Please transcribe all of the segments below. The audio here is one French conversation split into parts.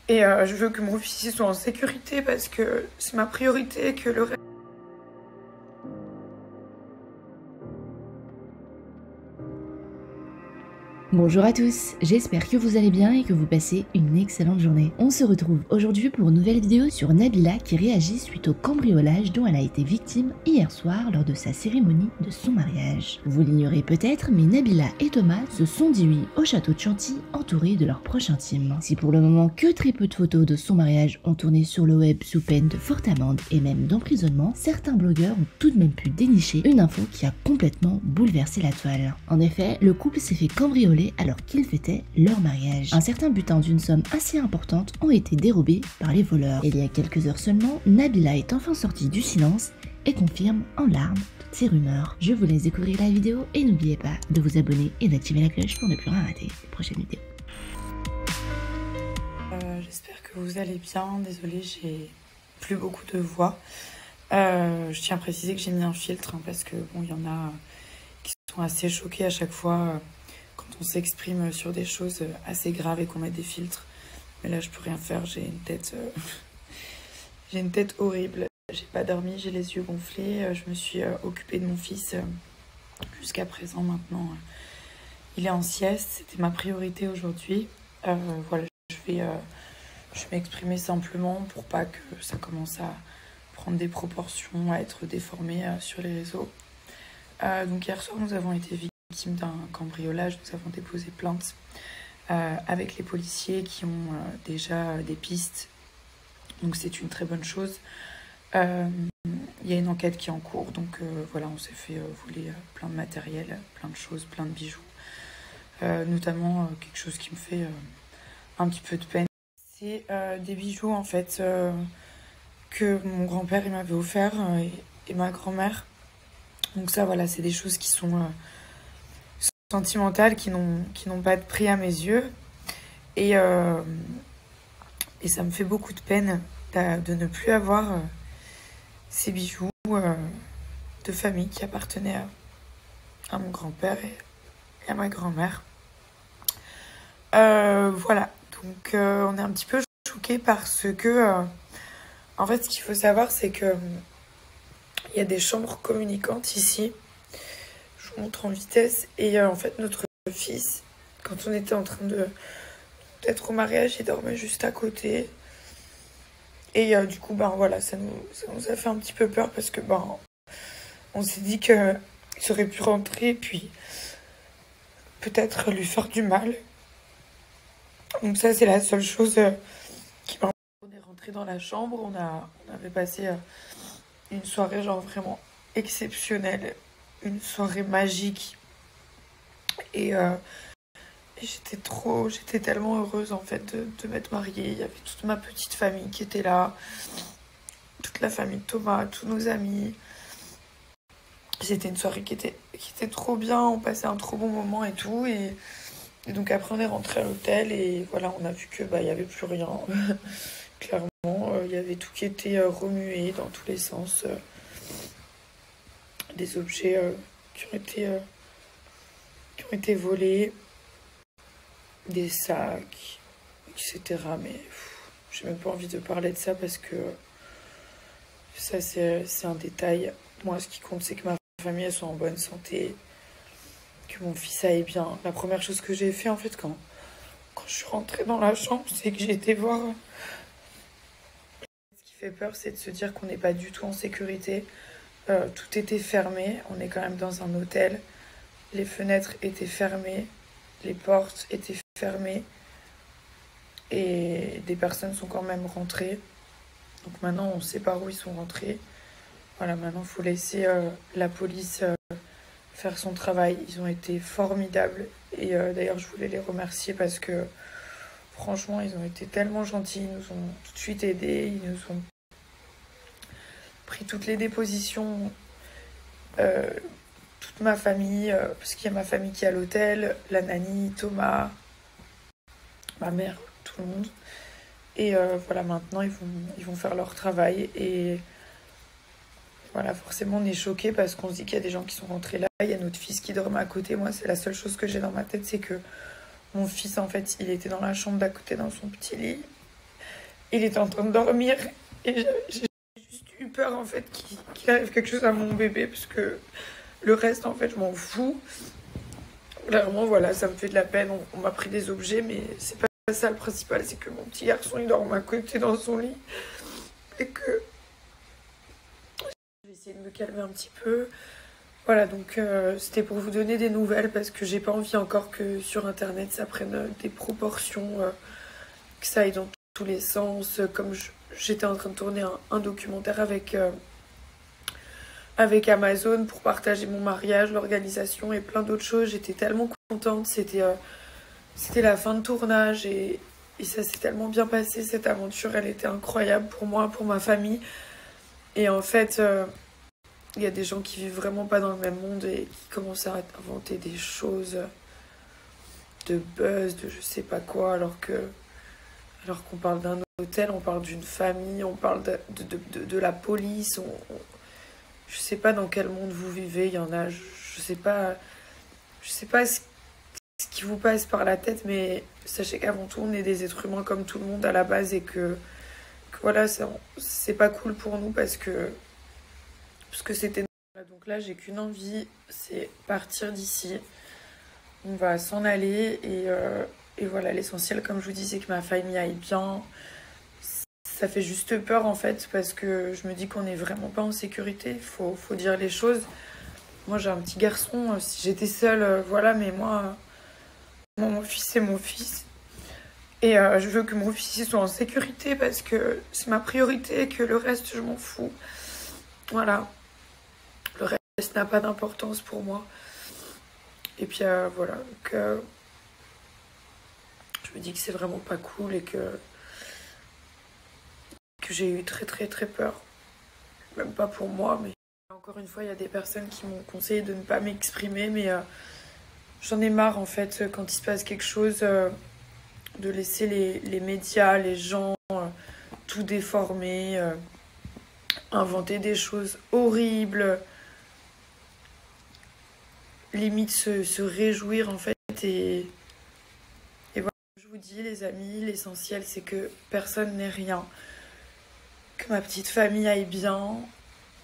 Et je veux que mon fils soit en sécurité parce que c'est ma priorité, que le reste... Bonjour à tous, j'espère que vous allez bien et que vous passez une excellente journée. On se retrouve aujourd'hui pour une nouvelle vidéo sur Nabila qui réagit suite au cambriolage dont elle a été victime hier soir lors de sa cérémonie de son mariage. Vous l'ignorez peut-être, mais Nabila et Thomas se sont dit au château de Chantilly entourés de leur proche intime. Si pour le moment que très peu de photos de son mariage ont tourné sur le web sous peine de forte amende et même d'emprisonnement, certains blogueurs ont tout de même pu dénicher une info qui a complètement bouleversé la toile. En effet, le couple s'est fait cambrioler alors qu'ils fêtaient leur mariage. Un certain butin d'une somme assez importante ont été dérobés par les voleurs. Et il y a quelques heures seulement, Nabila est enfin sortie du silence et confirme en larmes toutes ces rumeurs. Je vous laisse découvrir la vidéo et n'oubliez pas de vous abonner et d'activer la cloche pour ne plus rien rater les prochaines vidéos. J'espère que vous allez bien. Désolée, j'ai plus beaucoup de voix. Je tiens à préciser que j'ai mis un filtre parce que bon, il y en a qui sont assez choqués à chaque fois quand on s'exprime sur des choses assez graves et qu'on met des filtres. Mais là, je peux rien faire. J'ai une tête horrible. J'ai pas dormi, j'ai les yeux gonflés. Je me suis occupée de mon fils jusqu'à présent. Maintenant, il est en sieste. C'était ma priorité aujourd'hui. Voilà, je vais m'exprimer simplement pour pas que ça commence à prendre des proportions, à être déformé sur les réseaux. Donc hier soir, nous avons été victimes d'un cambriolage. Nous avons déposé plainte avec les policiers qui ont déjà des pistes. Donc c'est une très bonne chose. Il y a une enquête qui est en cours. Donc voilà, on s'est fait voler plein de matériel, plein de choses, plein de bijoux. Notamment quelque chose qui me fait un petit peu de peine. C'est des bijoux en fait que mon grand-père m'avait offert et ma grand-mère. Donc ça voilà, c'est des choses qui sont sentimentales, qui n'ont pas de prix à mes yeux. Et ça me fait beaucoup de peine de ne plus avoir ces bijoux de famille qui appartenaient à mon grand-père et à ma grand-mère. Voilà, donc on est un petit peu choqués parce que en fait ce qu'il faut savoir c'est que il y a des chambres communicantes ici. Je vous montre en vitesse. Et en fait notre fils, quand on était en train d'être au mariage, il dormait juste à côté. Et du coup ben voilà, ça nous a fait un petit peu peur parce que ben on s'est dit qu'il aurait pu rentrer puis peut-être lui faire du mal. Donc ça c'est la seule chose qui m'a... On est rentré dans la chambre, on avait passé une soirée genre vraiment exceptionnelle, une soirée magique. Et j'étais tellement heureuse en fait de m'être mariée. Il y avait toute ma petite famille qui était là, toute la famille de Thomas, tous nos amis. C'était une soirée qui était trop bien, on passait un trop bon moment et tout. Et donc après on est rentré à l'hôtel et voilà, on a vu que il y avait plus rien. Clairement, il y avait tout qui était remué dans tous les sens. Des objets qui ont été volés, des sacs, etc. Mais j'ai même pas envie de parler de ça parce que ça c'est un détail. Moi, ce qui compte, c'est que ma famille elle soit en bonne santé, que mon fils aille bien. La première chose que j'ai fait en fait quand je suis rentrée dans la chambre, c'est que j'ai été voir. Ce qui fait peur, c'est de se dire qu'on n'est pas du tout en sécurité. Tout était fermé, on est quand même dans un hôtel. Les fenêtres étaient fermées, les portes étaient fermées et des personnes sont quand même rentrées. Donc maintenant on sait par où ils sont rentrés. Voilà, maintenant il faut laisser la police faire son travail. Ils ont été formidables et d'ailleurs je voulais les remercier parce que franchement ils ont été tellement gentils, ils nous ont tout de suite aidés, ils nous ont pris toutes les dépositions, toute ma famille, parce qu'il y a ma famille qui est à l'hôtel, la nanny, Thomas, ma mère, tout le monde. Et voilà, maintenant ils vont faire leur travail. Et voilà, forcément on est choqués parce qu'on se dit qu'il y a des gens qui sont rentrés là. Il y a notre fils qui dormait à côté. Moi, c'est la seule chose que j'ai dans ma tête, c'est que mon fils, en fait, il était dans la chambre d'à côté, dans son petit lit. Il était en train de dormir et j'ai juste eu peur en fait qu'il arrive quelque chose à mon bébé parce que le reste en fait je m'en fous. Clairement voilà, ça me fait de la peine, on m'a pris des objets mais c'est pas ça le principal, c'est que mon petit garçon il dort à côté dans son lit et que je vais essayer de me calmer un petit peu. Voilà, donc c'était pour vous donner des nouvelles parce que j'ai pas envie encore que sur internet ça prenne des proportions, que ça aille dans tous les sens. Comme j'étais en train de tourner un documentaire avec Amazon pour partager mon mariage, l'organisation et plein d'autres choses, j'étais tellement contente. C'était la fin de tournage et ça s'est tellement bien passé. Cette aventure, elle était incroyable pour moi, pour ma famille. Et en fait, il y a des gens qui vivent vraiment pas dans le même monde et qui commencent à inventer des choses de buzz, de je sais pas quoi, alors qu'on parle d'un hôtel, on parle d'une famille, on parle de la police. Je sais pas dans quel monde vous vivez, il y en a, je sais pas ce qui vous passe par la tête, mais sachez qu'avant tout, on est des êtres humains comme tout le monde à la base et que voilà, c'est pas cool pour nous parce que c'était... Donc là, j'ai qu'une envie, c'est partir d'ici. On va s'en aller et voilà, l'essentiel, comme je vous dis, c'est que ma famille aille bien. Ça fait juste peur en fait parce que je me dis qu'on n'est vraiment pas en sécurité, faut dire les choses. Moi j'ai un petit garçon, si j'étais seule, voilà, mais moi mon fils c'est mon fils. Et je veux que mon fils soit en sécurité parce que c'est ma priorité et que le reste je m'en fous. Voilà, le reste n'a pas d'importance pour moi. Et puis voilà, donc je me dis que c'est vraiment pas cool et que j'ai eu très très très peur. Même pas pour moi, mais encore une fois, il y a des personnes qui m'ont conseillé de ne pas m'exprimer, mais j'en ai marre en fait quand il se passe quelque chose, de laisser les médias, les gens, tout déformer, inventer des choses horribles, limite se réjouir en fait. Et voilà, je vous dis les amis, l'essentiel c'est que personne n'ait rien. Que ma petite famille aille bien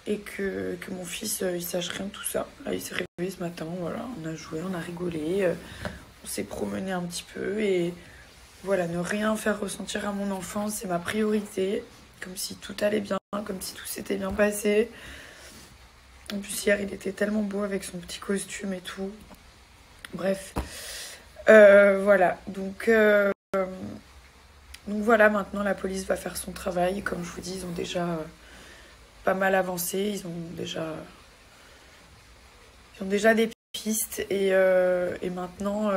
et que mon fils il sache rien de tout ça. Là il s'est réveillé ce matin, voilà, on a joué, on a rigolé, on s'est promené un petit peu et voilà, ne rien faire ressentir à mon enfant, c'est ma priorité, comme si tout allait bien, comme si tout s'était bien passé. En plus hier il était tellement beau avec son petit costume et tout. Bref, voilà, donc voilà, maintenant la police va faire son travail. Comme je vous dis, ils ont déjà pas mal avancé. Ils ont déjà des pistes. Et maintenant,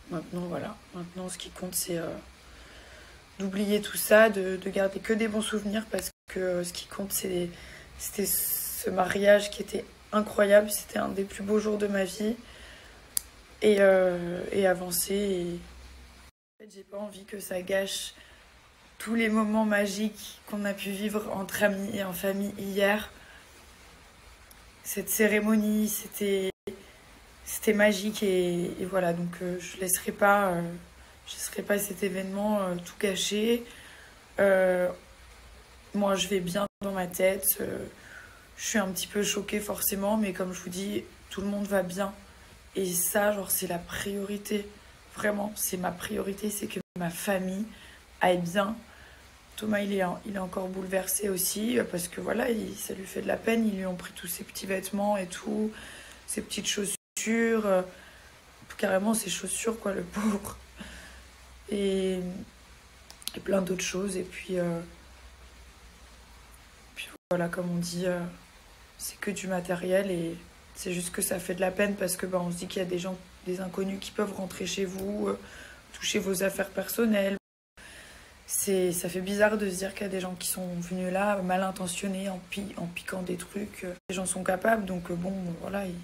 voilà. Maintenant, ce qui compte, c'est d'oublier tout ça, de garder que des bons souvenirs. Parce que ce qui compte, c'était ce mariage qui était incroyable. C'était un des plus beaux jours de ma vie. Et avancer. J'ai pas envie que ça gâche tous les moments magiques qu'on a pu vivre entre amis et en famille hier. Cette cérémonie, c'était magique et voilà, donc je laisserai pas cet événement tout gâcher. Moi je vais bien dans ma tête, je suis un petit peu choquée forcément, mais comme je vous dis, tout le monde va bien. Et ça, genre, c'est la priorité. Vraiment, c'est ma priorité, c'est que ma famille aille bien. Thomas, il est encore bouleversé aussi, parce que voilà, ça lui fait de la peine. Ils lui ont pris tous ses petits vêtements et tout, ses petites chaussures, carrément ses chaussures, quoi, le pauvre. Et plein d'autres choses. Et puis voilà, comme on dit, c'est que du matériel et c'est juste que ça fait de la peine parce que on se dit qu'il y a des gens, des inconnus qui peuvent rentrer chez vous, toucher vos affaires personnelles. Ça fait bizarre de se dire qu'il y a des gens qui sont venus là mal intentionnés en piquant des trucs. Les gens sont capables, donc bon, voilà, ils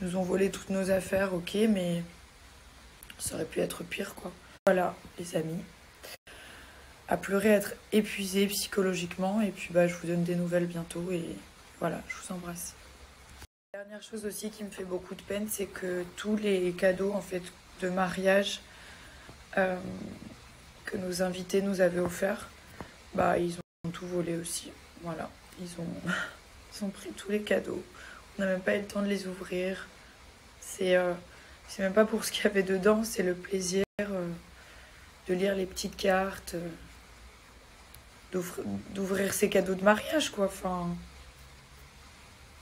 nous ont volé toutes nos affaires, ok, mais ça aurait pu être pire, quoi. Voilà, les amis. À pleurer, être épuisé psychologiquement, et puis je vous donne des nouvelles bientôt, et voilà, je vous embrasse. Dernière chose aussi qui me fait beaucoup de peine, c'est que tous les cadeaux en fait de mariage que nos invités nous avaient offert, bah ils ont tout volé aussi. Voilà, ils ont pris tous les cadeaux. On n'a même pas eu le temps de les ouvrir. C'est même pas pour ce qu'il y avait dedans, c'est le plaisir de lire les petites cartes, d'ouvrir ces cadeaux de mariage, quoi. Enfin,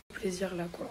le plaisir là, quoi.